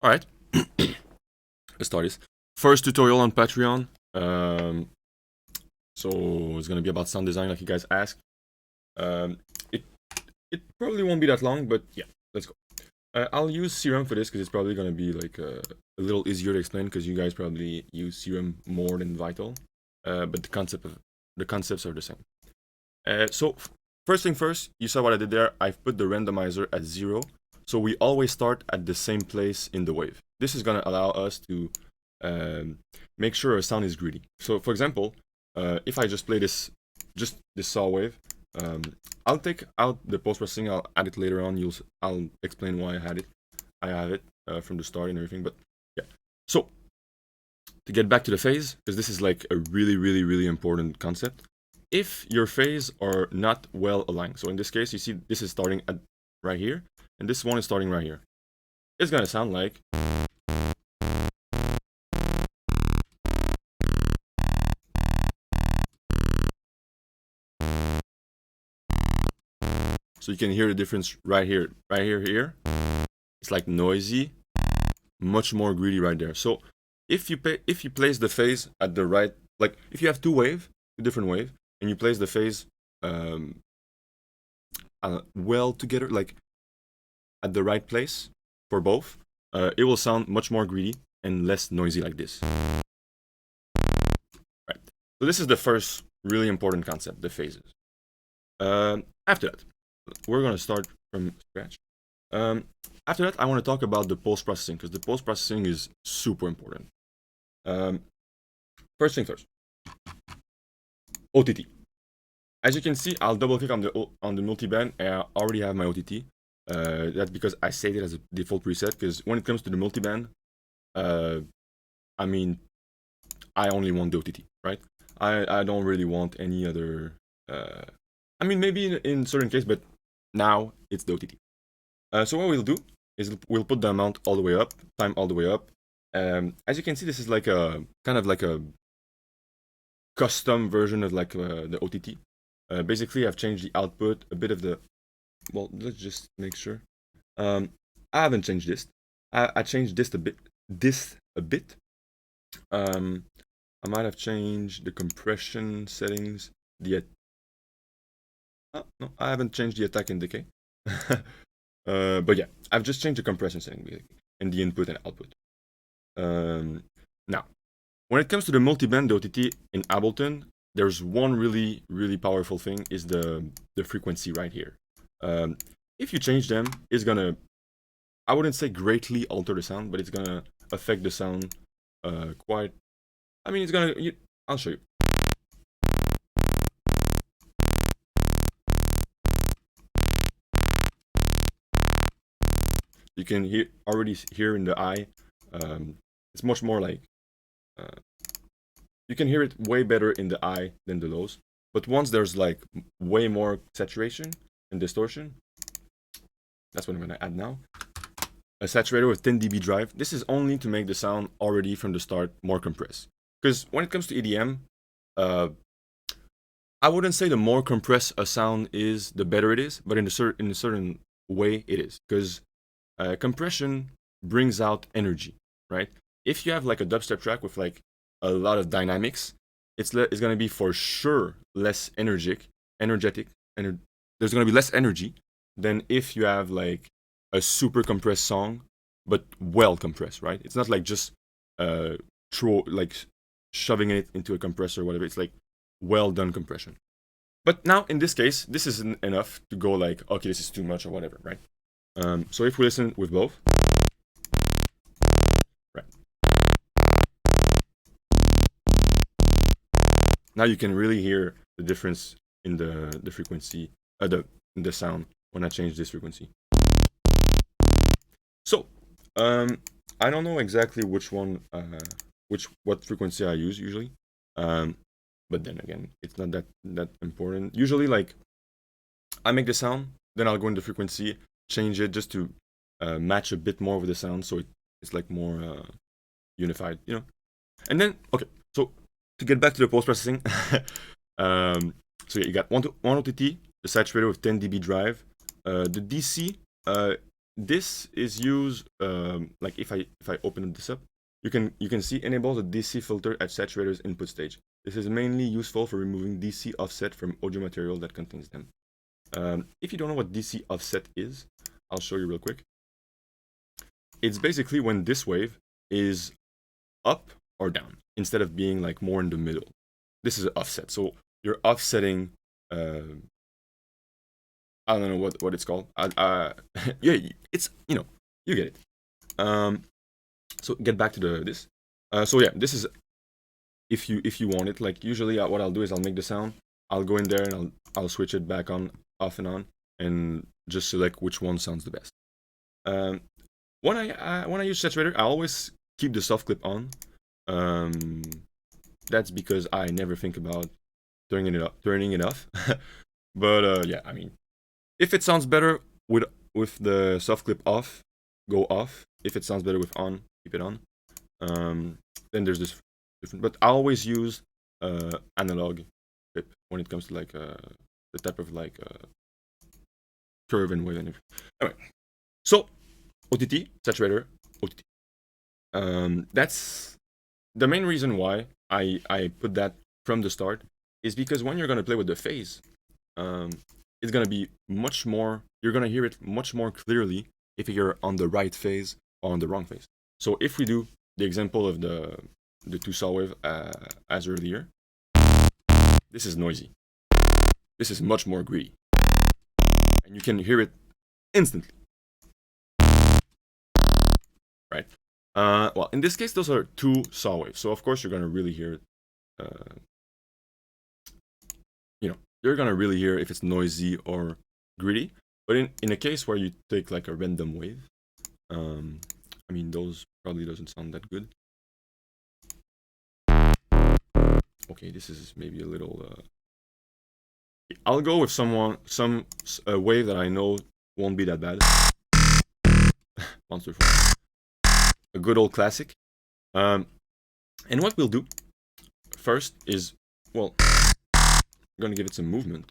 All right, let's start this. First tutorial on Patreon. So it's gonna be about sound design, like you guys asked. It probably won't be that long, but yeah, let's go. I'll use Serum for this because it's probably gonna be like a little easier to explain because you guys probably use Serum more than Vital, but the concepts are the same. So first thing first, you saw what I did there. I've put the randomizer at 0. So we always start at the same place in the wave. This is going to allow us to make sure our sound is greedy. So for example, if I just play this saw wave, I'll take out the post-processing. I'll add it later on. I'll explain why I have it from the start and everything. But yeah. So to get back to the phase, because this is like a really, really, really important concept. If your phase are not well aligned, so in this case, you see this is starting at right here, and this one is starting right here. It's gonna sound like so you can hear the difference right here, here. It's like noisy, much more greedy right there. So if you place the phase at the right, like if you have two different wave, and you place the phase well together, like at the right place for both, it will sound much more greedy and less noisy like this. Right. So this is the first really important concept, the phases. After that, we're gonna start from scratch. After that, I want to talk about the post-processing because the post-processing is super important. First thing first, OTT. As you can see, I'll double-click on the multiband, and I already have my OTT. That's because I saved it as a default preset. Because when it comes to the multiband, I mean, I only want the OTT, right? I don't really want any other. I mean, maybe in certain cases, but now it's the OTT. So what we'll do is we'll put the amount all the way up, time all the way up. As you can see, this is like a kind of like a custom version of like the OTT. Basically, I've changed the output, a bit of the. Well, let's just make sure. I haven't changed this. I changed this a bit. I might have changed the compression settings. No, I haven't changed the attack and decay. But yeah, I've just changed the compression setting basically, and the input and output. Now, when it comes to the multiband, the OTT in Ableton, there's one really, really powerful thing is the frequency right here. If you change them, it's gonna, I wouldn't say greatly alter the sound, but it's gonna affect the sound quite. I mean, it's gonna. I'll show you. You can already hear in the eye. It's much more like. You can hear it way better in the eye than the lows. But once there's like way more saturation and distortion, that's what I'm gonna add now. A saturator with 10 dB drive. This is only to make the sound already from the start more compressed. Because when it comes to EDM, I wouldn't say the more compressed a sound is, the better it is, but in a certain way it is. Because compression brings out energy, right? If you have like a dubstep track with like a lot of dynamics, it's gonna be for sure less energetic, and there's gonna be less energy than if you have like a super compressed song, but well compressed, right? It's not like just like shoving it into a compressor or whatever. It's like well done compression. But now in this case, this isn't enough to go like, okay, this is too much or whatever, right? So if we listen with both, right? Now you can really hear the difference in the frequency, in the sound when I change this frequency. So, I don't know exactly which one, what frequency I use usually, but then again, it's not that important. Usually, like, I make the sound, then I'll go into frequency, change it just to match a bit more with the sound, so it's like more unified, you know. And then, okay, so to get back to the post-processing, so yeah, you got one OTT, the saturator with 10 dB drive, the DC. this is used like if I open this up, you can see enable the DC filter at saturator's input stage. This is mainly useful for removing DC offset from audio material that contains them. If you don't know what DC offset is, I'll show you real quick. It's basically when this wave is up or down instead of being like more in the middle. This is an offset. So you're offsetting. I don't know what it's called. Yeah, it's you get it. So get back to this. So yeah, this is if you want it. Like usually, what I'll do is I'll make the sound. I'll go in there and I'll switch it back on, off and on, and just select which one sounds the best. When I use saturator, I always keep the soft clip on. That's because I never think about turning it off. But yeah, I mean, if it sounds better with the soft clip off, go off. If it sounds better with on, keep it on. Then there's this different, but I always use analog clip when it comes to like the type of like curve and wave and everything. Anyway, so OTT, saturator, OTT. That's the main reason why I put that from the start, is because when you're gonna play with the phase, it's gonna be much more. You're gonna hear it much more clearly if you're on the right phase or on the wrong phase. So if we do the example of the two saw wave as earlier, this is noisy. This is much more gritty, and you can hear it instantly. Right. Well, in this case, those are two saw waves, so of course you're gonna really hear it. You're gonna really hear if it's noisy or gritty. But in a case where you take like a random wave, I mean, those probably doesn't sound that good. Okay, this is maybe a little. I'll go with some wave that I know won't be that bad. Monster Phone. A good old classic. And what we'll do first is, well, I'm gonna give it some movement.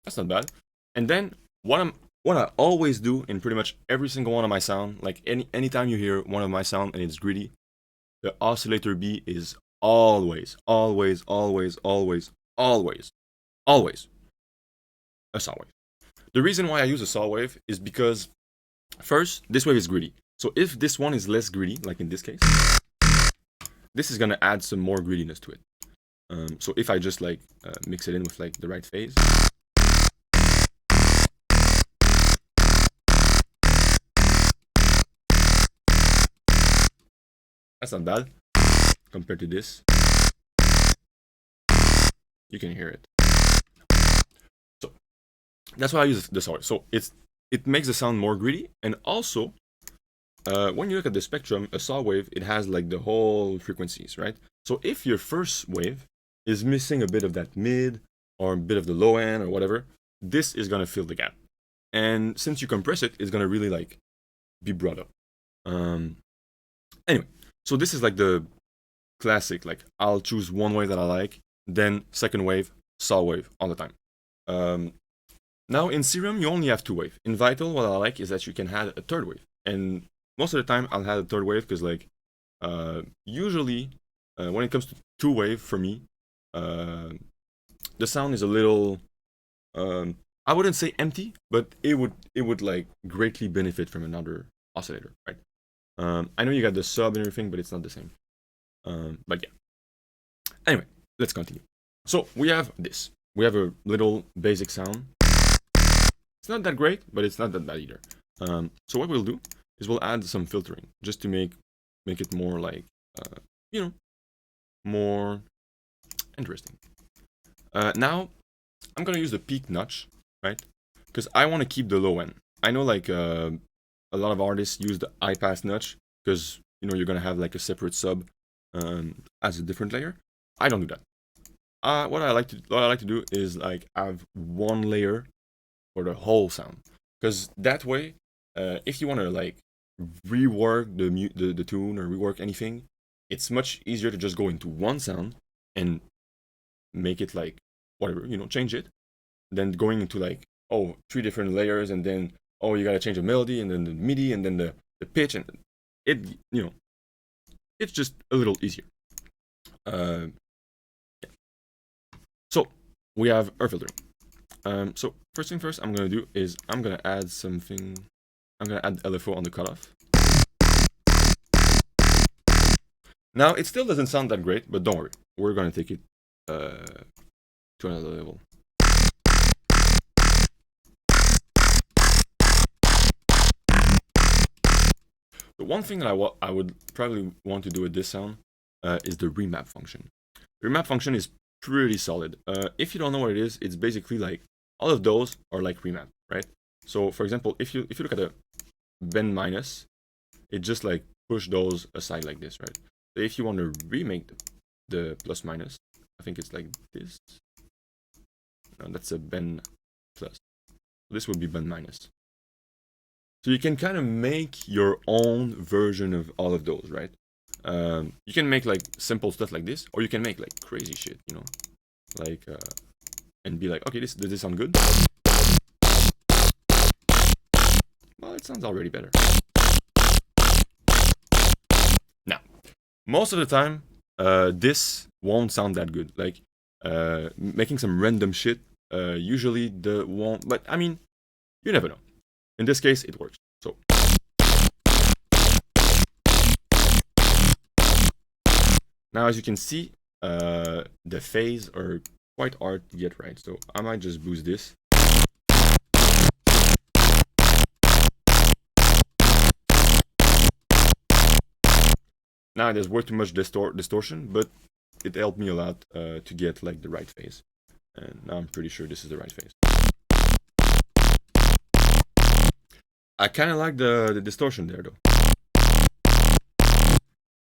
That's not bad. And then what I always do in pretty much every single one of my sound, like anytime you hear one of my sound and it's gritty, the oscillator B is always a saw wave. The reason why I use a saw wave is because, first, this wave is gritty. So if this one is less gritty, like in this case, this is gonna add some more grittiness to it. So if I just like mix it in with like the right phase, that's not bad compared to this. You can hear it. So that's why I use the saw wave. So it makes the sound more gritty, and also when you look at the spectrum, a saw wave, it has like the whole frequencies, right? So if your first wave is missing a bit of that mid or a bit of the low end or whatever, this is gonna fill the gap. And since you compress it, it's gonna really like be brought up. Anyway, so this is like the classic, like I'll choose one wave that I like, then second wave, saw wave all the time. Now in Serum, you only have two wave. In Vital, what I like is that you can add a third wave. And most of the time, I'll add a third wave because like, usually, when it comes to two wave for me, the sound is a little, I wouldn't say empty, but it would like greatly benefit from another oscillator, right? I know you got the sub and everything, but it's not the same. But yeah. Anyway, let's continue. So we have this. We have a little basic sound. It's not that great, but it's not that bad either. So what we'll do is we'll add some filtering just to make it more like, more interesting. Now, I'm gonna use the peak notch, right? Because I want to keep the low end. I know like a lot of artists use the high pass notch because you're gonna have like a separate sub as a different layer. I don't do that. What I like to do is like have one layer for the whole sound, because that way, if you want to like rework the tune or rework anything, it's much easier to just go into one sound and make it like whatever, you know, change it. Then going into like, oh, 3 different layers, and then, oh, you gotta change the melody, and then the MIDI, and then the pitch, and it, you know, it's just a little easier. Yeah. So we have our filtering. So first thing first, I'm gonna do is I'm gonna add something. I'm gonna add LFO on the cutoff. Now it still doesn't sound that great, but don't worry, we're gonna take it to another level. The one thing that I would probably want to do with this sound is the remap function. The remap function is pretty solid. If you don't know what it is, it's basically like all of those are like remap, right? So for example, if you look at the bend minus, it just like push those aside like this, right? So if you want to remake the plus minus, I think it's like this. No, that's a bend plus. This would be bend minus. So you can kind of make your own version of all of those, right? You can make like simple stuff like this, or you can make like crazy shit, you know, like and be like, okay, does this sound good? Well, it sounds already better. Now, most of the time, this won't sound that good. Like making some random shit usually won't. But I mean, you never know. In this case, it works. So now, as you can see, the phase are quite hard to get right. So I might just boost this. Now there's way too much distortion, but it helped me a lot to get like the right phase. And now I'm pretty sure this is the right phase. I kind of like the distortion there though.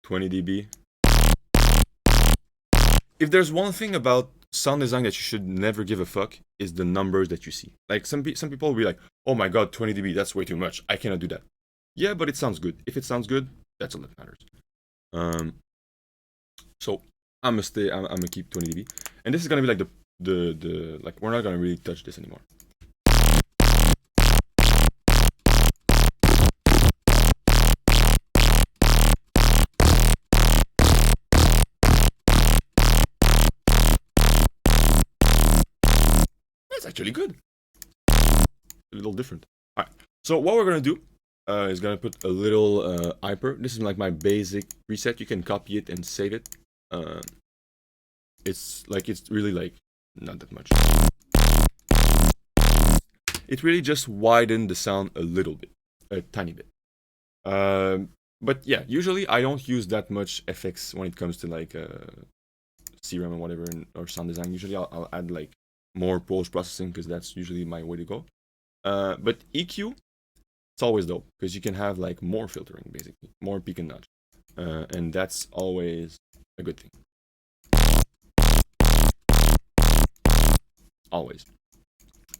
20 dB. If there's one thing about sound design that you should never give a fuck, is the numbers that you see. Like some people will be like, oh my god, 20 dB, that's way too much. I cannot do that. Yeah, but it sounds good. If it sounds good, that's all that matters. So I'm gonna keep 20 dB, and this is gonna be like the like we're not gonna really touch this anymore. That's actually good. A little different. All right. So what we're gonna do is gonna put a little hyper. This is like my basic preset. You can copy it and save it. It's really like not that much. It really just widened the sound a little bit, a tiny bit. But yeah, usually I don't use that much effects when it comes to like CRM or whatever, or sound design. Usually I'll add like more post processing because that's usually my way to go. But EQ, it's always dope because you can have like more filtering, basically more peak and notch, and that's always a good thing. Always.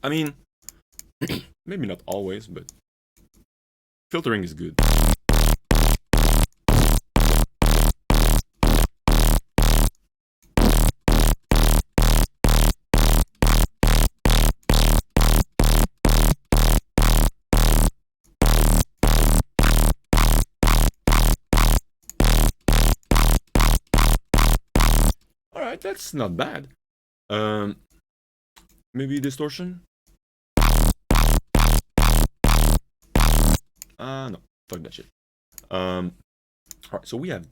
I mean, maybe not always, but filtering is good. Alright, that's not bad. Maybe distortion? No, fuck that shit. Alright, so we have.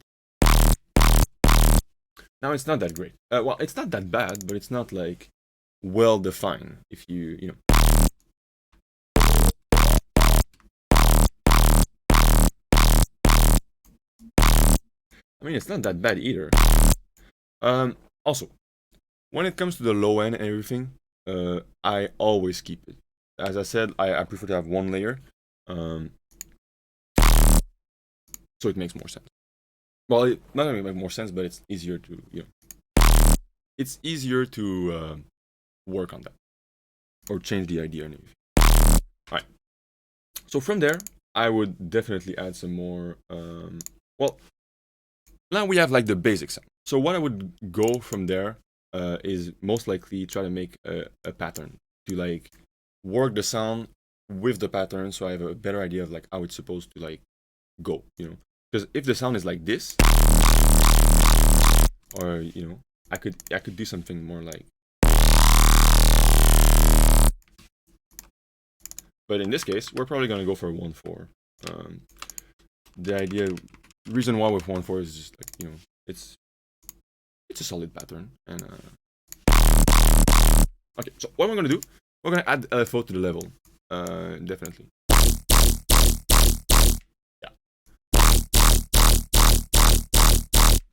Now it's not that great. Well, it's not that bad, but it's not like well defined. If you know. I mean, it's not that bad either. Also, when it comes to the low end and everything, I always keep it. As I said, I prefer to have one layer, so it makes more sense. Well, not gonna make more sense, but it's easier to, you know, it's easier to work on that or change the idea and everything. All right. So from there, I would definitely add some more. Well, now we have like the basic sound. So what I would go from there is most likely try to make a pattern to like work the sound with the pattern, so I have a better idea of like how it's supposed to like go, you know. Because if the sound is like this, or you know, I could do something more like. But in this case, we're probably gonna go for a 1/4. The reason why with 1/4 is just like, you know, it's a solid pattern. And okay, so what we're gonna do, we're gonna add LFO to the level, definitely. Yeah,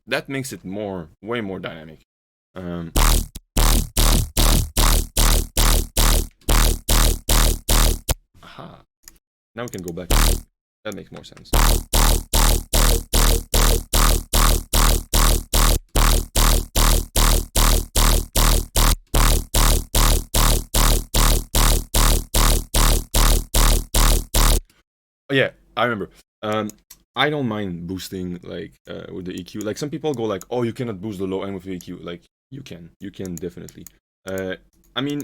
that makes it way more dynamic. Aha. Now we can go back. That makes more sense. Oh, yeah, I remember. I don't mind boosting like with the EQ. Like some people go like, oh, you cannot boost the low end with the EQ. Like you can definitely. I mean,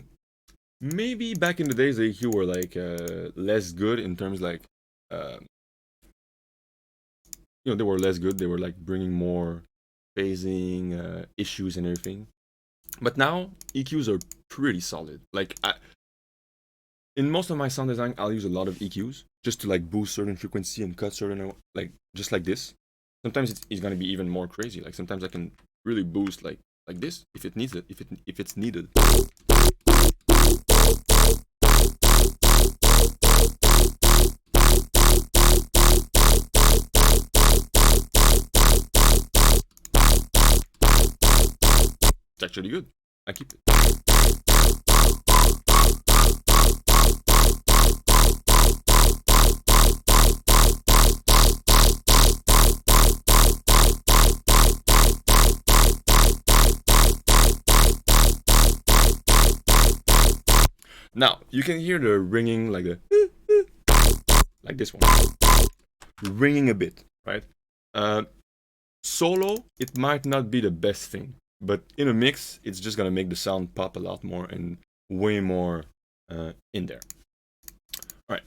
maybe back in the days the EQ were like less good in terms like, you know, they were less good. They were like bringing more phasing issues and everything. But now EQs are pretty solid. Like in most of my sound design, I'll use a lot of EQs just to like boost certain frequency and cut certain, like just like this. Sometimes it's gonna be even more crazy. Like sometimes I can really boost like this if it needs it, if it's needed. It's actually good. I keep it. Now you can hear the ringing, like the like this one, ringing a bit, right? Solo, it might not be the best thing, but in a mix, it's just gonna make the sound pop a lot more and way more in there. All right.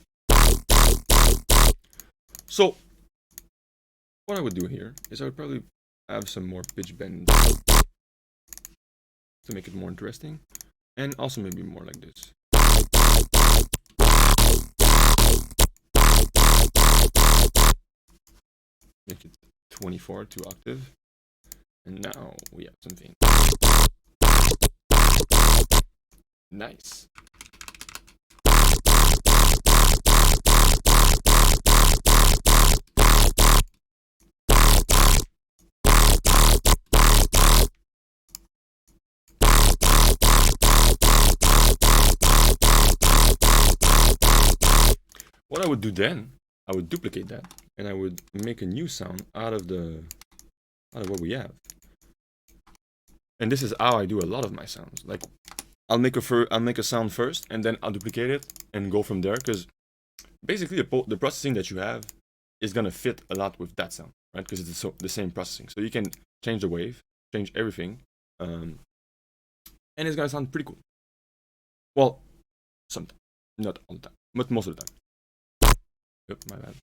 So what I would do here is I would probably have some more pitch bend to make it more interesting, and also maybe more like this. Make it 24 to octave, and now we have something nice. What I would do then, I would duplicate that, and I would make a new sound out of what we have. And this is how I do a lot of my sounds. Like I'll make a sound first, and then I'll duplicate it and go from there. Because basically the processing that you have is gonna fit a lot with that sound, right? Because it's the same processing. So you can change the wave, change everything, and it's gonna sound pretty cool. Well, sometimes, not all the time, but most of the time. Yep, my bad.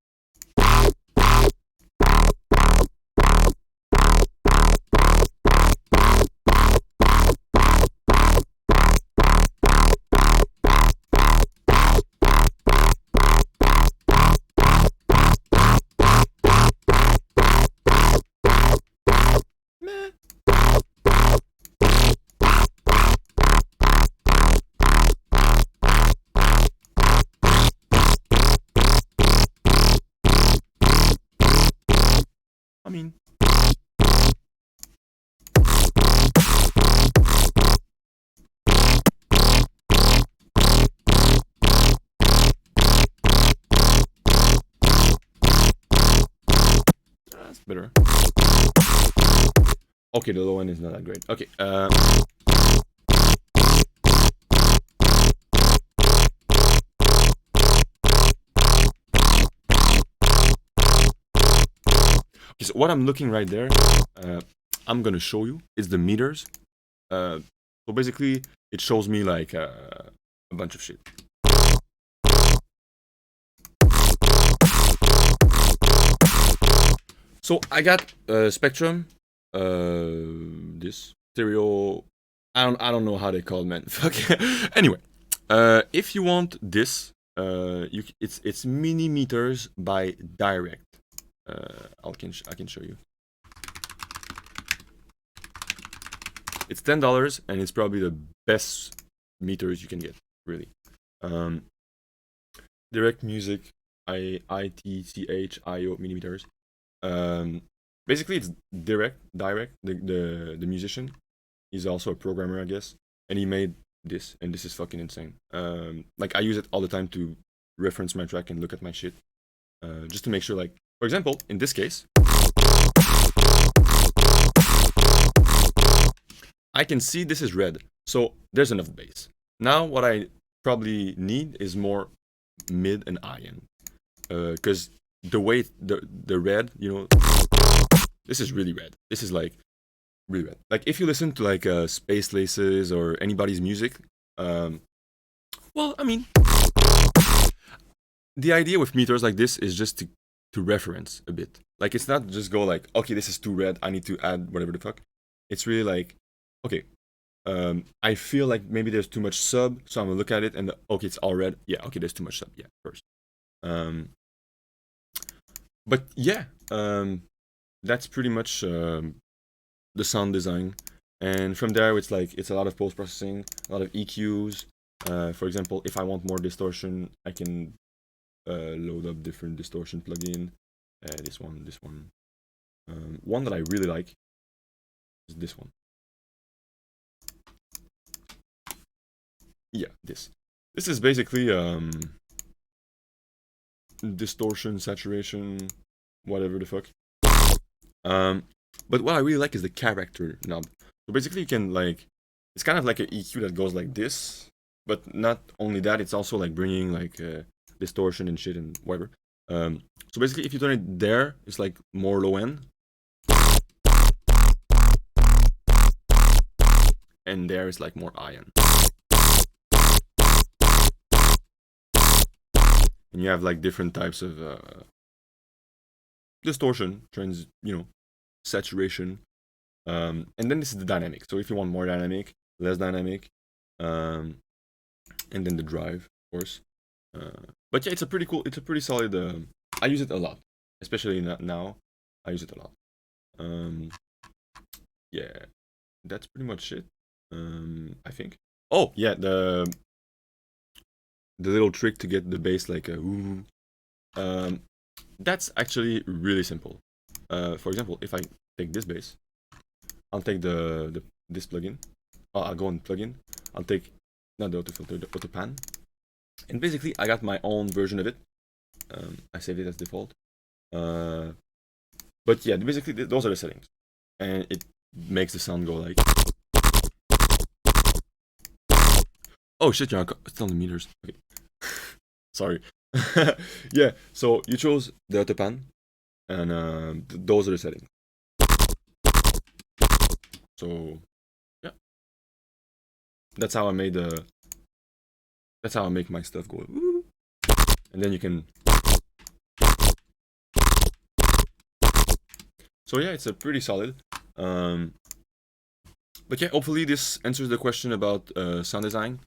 I mean, that's better. Okay, the low end is not that great. Okay, so what I'm looking right there, I'm gonna show you, is the meters. So basically, it shows me like a bunch of shit. So I got Spectrum, this stereo. I don't know how they call it, man. Fuck. Anyway, if you want this, it's millimeters by direct. I can show you. It's $10 and it's probably the best meters you can get, really. Direct music, ITCHIO millimeters. Basically it's direct. The musician, he's also a programmer, I guess, and he made this, and this is fucking insane. Like I use it all the time to reference my track and look at my shit, just to make sure, like, for example, in this case, I can see this is red, so there's enough bass. Now what I probably need is more mid and high end, because the way the red, you know, this is really red. This is like really red. Like if you listen to like Space Laces or anybody's music, well, I mean, the idea with meters like this is just to reference a bit. Like it's not just go like, okay, this is too red, I need to add whatever the fuck. It's really like, okay, I feel like maybe there's too much sub, so I'm gonna look at it and okay, it's all red. Yeah, okay, there's too much sub. Yeah, first. But yeah, that's pretty much the sound design. And from there, it's like it's a lot of post processing, a lot of EQs. For example, if I want more distortion, I can load up different distortion plugin. This one. One that I really like is this one. Yeah, this is basically distortion, saturation, whatever the fuck. But what I really like is the character knob. So basically you can like, it's kind of like an EQ that goes like this, but not only that, it's also like bringing like distortion and shit and whatever. So basically if you turn it there, it's like more low end. And there is like more high end. And you have like different types of distortion, saturation, and then this is the dynamic. So if you want more dynamic, less dynamic, and then the drive, of course. But yeah, it's a pretty solid. I use it a lot, especially now. I use it a lot. Yeah, that's pretty much it. I think. Oh yeah, the little trick to get the bass like a ooh. That's actually really simple. For example, if I take this bass, I'll take this plugin. I'll go on plugin. I'll take not the auto filter, the auto pan, and basically I got my own version of it. I saved it as default. But yeah, basically those are the settings, and it makes the sound go like. Oh shit, you're still on the meters. Okay. Sorry. Yeah, so you chose the auto pan, and those are the settings. So yeah, that's how I made that's how I make my stuff go. And then you can. So yeah, it's a pretty solid. But yeah, hopefully this answers the question about sound design.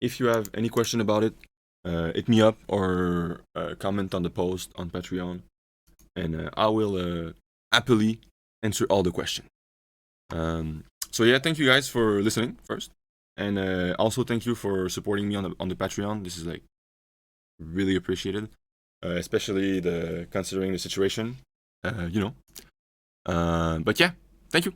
If you have any question about it, hit me up or comment on the post on Patreon, and I will happily answer all the questions. So yeah, thank you guys for listening first, and also thank you for supporting me on the Patreon. This is like really appreciated, especially considering the situation, But yeah, thank you.